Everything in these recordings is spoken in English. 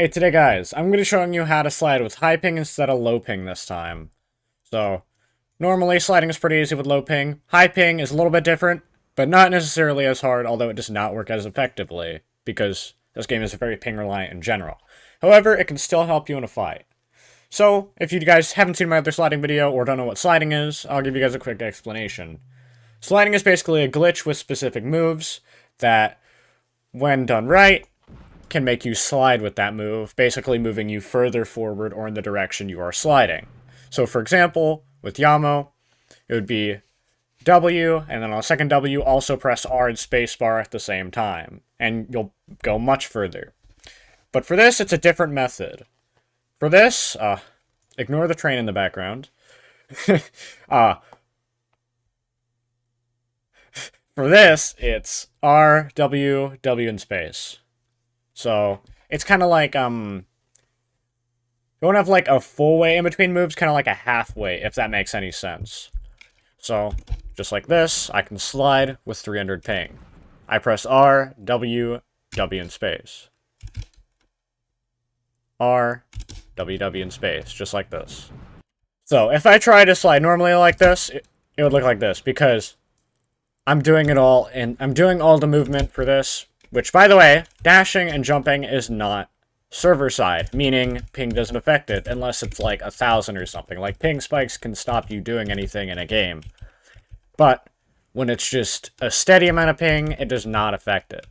Hey, today guys, I'm going to be showing you how to slide with high ping instead of low ping this time. So, normally sliding is pretty easy with low ping. High ping is a little bit different, but not necessarily as hard, although it does not work as effectively, because this game is very ping reliant in general. However, it can still help you in a fight. So, if you guys haven't seen my other sliding video or don't know what sliding is, I'll give you guys a quick explanation. Sliding is basically a glitch with specific moves that, when done right, can make you slide with that move, basically moving you further forward or in the direction you are sliding. So for example, with Yamo, it would be W, and then on the second W, also press R and spacebar at the same time, and you'll go much further. But for this, it's a different method. For this, ignore the train in the background. For this, it's R, W, W, and space. So, it's kind of like, you don't have like a full way in between moves, kind of like a halfway, if that makes any sense. So, just like this, I can slide with 300 ping. I press R, W, W, and space. R, W, W, and space, just like this. So, if I try to slide normally like this, it would look like this, because I'm doing it all, and I'm doing all the movement for this. Which, by the way, dashing and jumping is not server-side, meaning ping doesn't affect it, unless it's like 1,000 or something. Like, ping spikes can stop you doing anything in a game. But, when it's just a steady amount of ping, it does not affect it.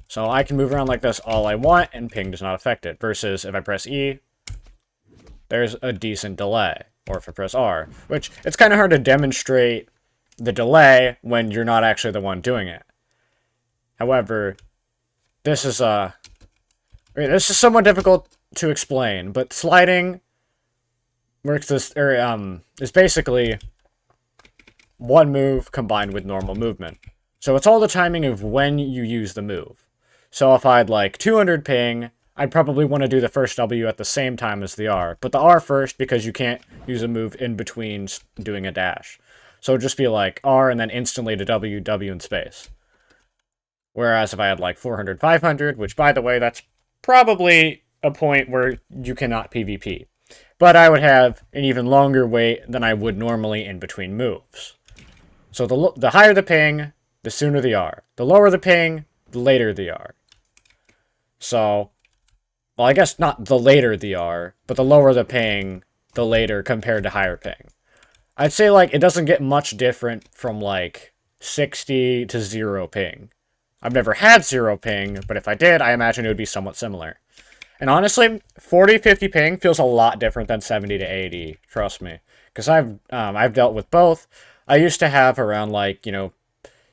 So I can move around like this all I want, and ping does not affect it. Versus, if I press E, there's a decent delay. Or if I press R, which, it's kind of hard to demonstrate the delay when you're not actually the one doing it. However, this is somewhat difficult to explain, but sliding works is basically one move combined with normal movement. So it's all the timing of when you use the move. So if I had like 200 ping, I'd probably want to do the first W at the same time as the R, but the R first because you can't use a move in between doing a dash. So it'd just be like R and then instantly to W, W, and space. Whereas if I had like 400, 500, which by the way, that's probably a point where you cannot PvP. But I would have an even longer wait than I would normally in between moves. So the higher the ping, the sooner the R. The lower the ping, the later the R. So, well, I guess not the later the R, but the lower the ping, the later compared to higher ping. I'd say like it doesn't get much different from like 60 to 0 ping. I've never had 0 ping, but if I did, I imagine it would be somewhat similar. And honestly, 40, 50 ping feels a lot different than 70 to 80, trust me. Because I've dealt with both. I used to have around like,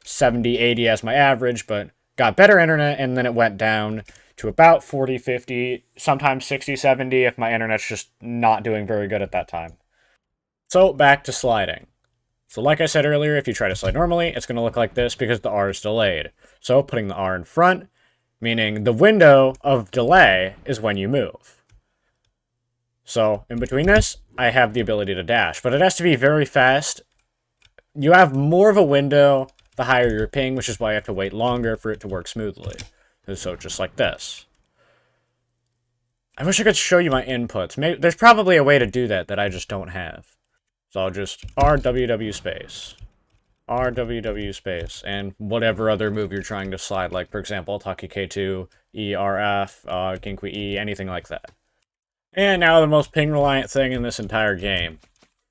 70, 80 as my average, but got better internet, and then it went down to about 40, 50, sometimes 60, 70 if my internet's just not doing very good at that time. So, back to sliding. So like I said earlier, if you try to slide normally, it's going to look like this because the R is delayed. So putting the R in front, meaning the window of delay is when you move. So in between this, I have the ability to dash, but it has to be very fast. You have more of a window the higher your ping, which is why you have to wait longer for it to work smoothly. So just like this. I wish I could show you my inputs. Maybe there's probably a way to do that I just don't have. So I'll just RWW space, RWW space, and whatever other move you're trying to slide, like, for example, Taki K2, ERF, Ginkui E, anything like that. And now the most ping-reliant thing in this entire game.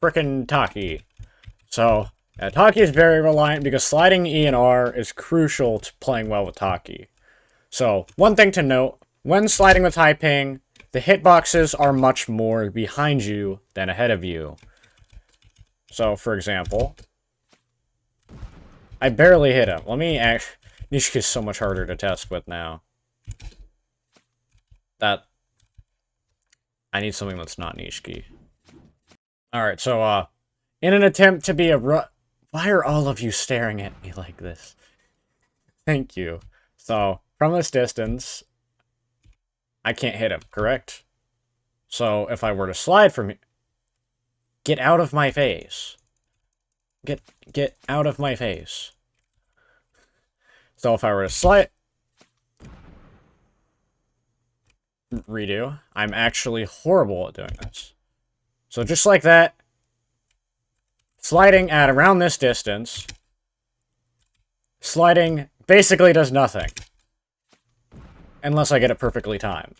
Frickin' Taki. So, Taki is very reliant because sliding E and R is crucial to playing well with Taki. So, one thing to note, when sliding with high ping, the hitboxes are much more behind you than ahead of you. So, for example, I barely hit him. Let me actually... Nishiki is so much harder to test with now. I need something that's not Nishiki. Alright, so, in an attempt to be a Why are all of you staring at me like this? Thank you. So, from this distance, I can't hit him, correct? So, if I were to slide from here... Get out of my face. Get out of my face. So if I were to slide... redo. I'm actually horrible at doing this. So just like that, sliding at around this distance, sliding basically does nothing. Unless I get it perfectly timed.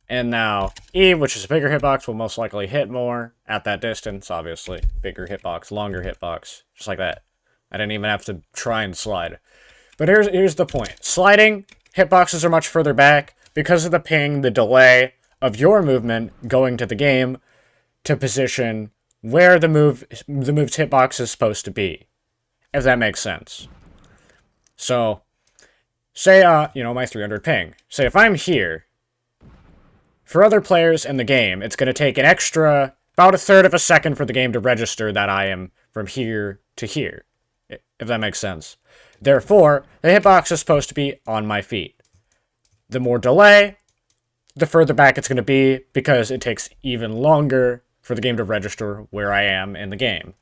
And now, E, which is a bigger hitbox, will most likely hit more at that distance, obviously. Bigger hitbox, longer hitbox, just like that. I didn't even have to try and slide. But here's the point. Sliding, hitboxes are much further back because of the ping, the delay of your movement going to the game to position where the move's hitbox is supposed to be. If that makes sense. So, say, my 300 ping. Say if I'm here, for other players in the game, it's going to take an extra, about a third of a second for the game to register that I am from here to here. If that makes sense. Therefore, the hitbox is supposed to be on my feet. The more delay, the further back it's going to be, because it takes even longer for the game to register where I am in the game.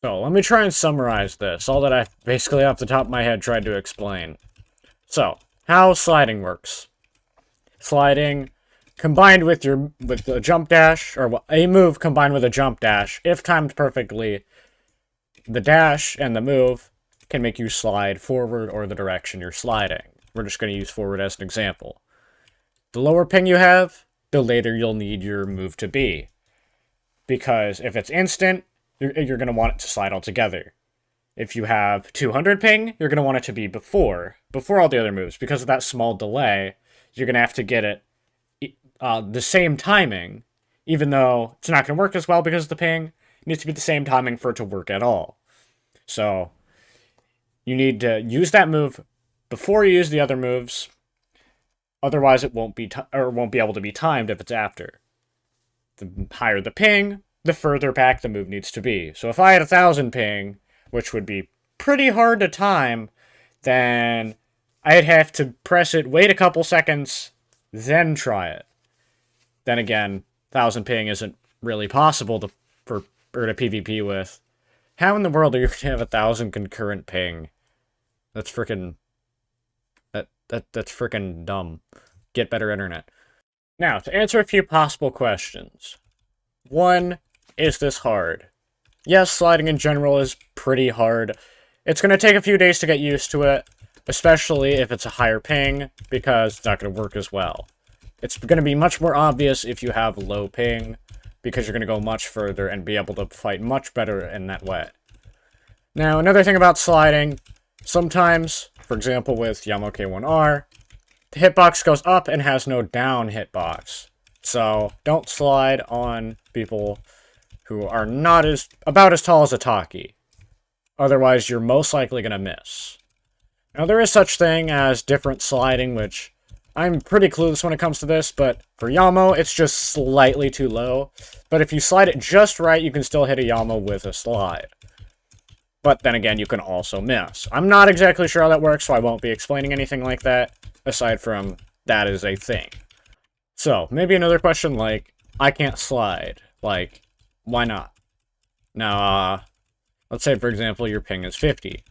So, let me try and summarize this, all that I basically off the top of my head tried to explain. So, how sliding works. Sliding combined with a jump dash, or a move combined with a jump dash, if timed perfectly, the dash and the move can make you slide forward or the direction you're sliding. We're just going to use forward as an example. The lower ping you have, the later you'll need your move to be. Because if it's instant, you're going to want it to slide all together. If you have 200 ping, you're going to want it to be before all the other moves. Because of that small delay, you're going to have to get it the same timing, even though it's not going to work as well because of the ping. It needs to be the same timing for it to work at all. So, you need to use that move before you use the other moves. Otherwise, it won't be able to be timed if it's after. The higher the ping, the further back the move needs to be. So if I had 1,000 ping, which would be pretty hard to time, then I'd have to press it, wait a couple seconds, then try it. Then again, 1,000 ping isn't really possible to PvP with. How in the world are you going to have 1,000 concurrent ping? That's freaking... That's freaking dumb. Get better internet. Now, to answer a few possible questions. 1, is this hard? Yes, sliding in general is pretty hard. It's going to take a few days to get used to it, especially if it's a higher ping, because it's not going to work as well. It's going to be much more obvious if you have low ping, because you're going to go much further and be able to fight much better in that way. Now, another thing about sliding, sometimes, for example with Yamo K1R, the hitbox goes up and has no down hitbox. So, don't slide on people who are not about as tall as a Taki. Otherwise, you're most likely going to miss. Now, there is such thing as different sliding, which I'm pretty clueless when it comes to this, but for Yamo, it's just slightly too low. But if you slide it just right, you can still hit a Yamo with a slide. But then again, you can also miss. I'm not exactly sure how that works, so I won't be explaining anything like that, aside from that is a thing. So, maybe another question like, I can't slide. Like, why not? Now, let's say, for example, your ping is 50.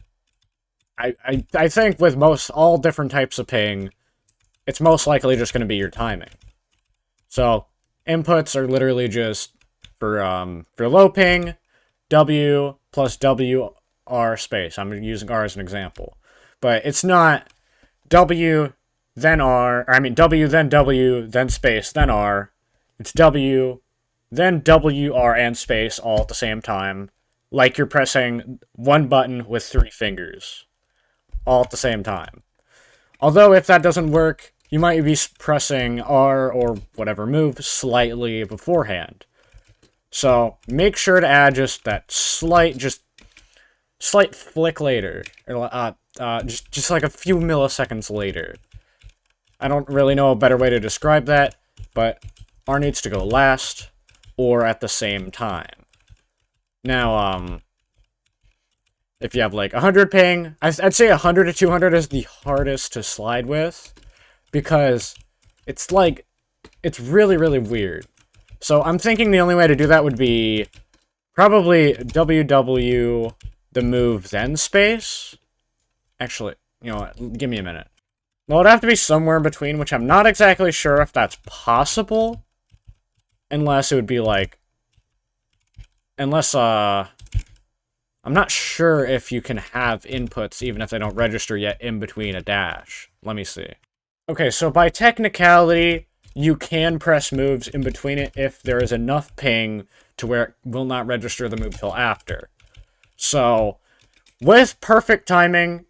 I think with all different types of ping, it's most likely just going to be your timing. So, inputs are literally just, for low ping, W plus WR space. I'm using R as an example. But it's not W, then R, W, then W, then space, then R. It's W, then WR and space all at the same time, like you're pressing one button with 3 fingers, all at the same time. Although, if that doesn't work, you might be pressing R or whatever move slightly beforehand. So, make sure to add just that slight flick later, or just like a few milliseconds later. I don't really know a better way to describe that, but R needs to go last, or at the same time. Now, if you have like 100 ping, I'd say 100 to 200 is the hardest to slide with, because it's really, really weird. So I'm thinking the only way to do that would be probably WW the move then space. Actually, you know what, give me a minute. Well, it'd have to be somewhere in between, which I'm not exactly sure if that's possible. Unless it would be like... Unless, I'm not sure if you can have inputs, even if they don't register yet, in between a dash. Let me see. Okay, so by technicality, you can press moves in between it if there is enough ping to where it will not register the move till after. So, with perfect timing,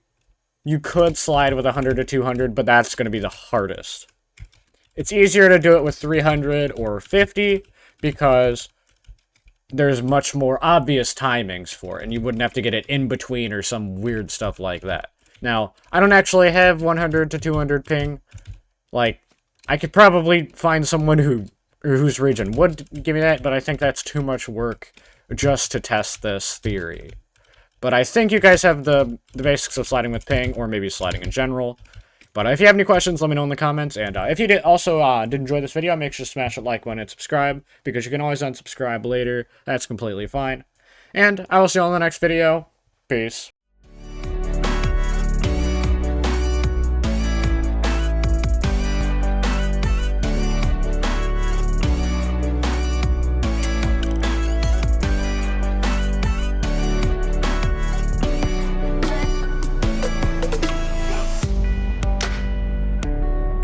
you could slide with 100 to 200, but that's going to be the hardest. It's easier to do it with 300 or 50 because there's much more obvious timings for it, and you wouldn't have to get it in between or some weird stuff like that. Now, I don't actually have 100 to 200 ping. Like, I could probably find someone whose region would give me that, but I think that's too much work just to test this theory. But I think you guys have the basics of sliding with ping, or maybe sliding in general. But if you have any questions, let me know in the comments. And if you did enjoy this video, make sure to smash that like button and subscribe, because you can always unsubscribe later. That's completely fine. And I will see you all in the next video. Peace.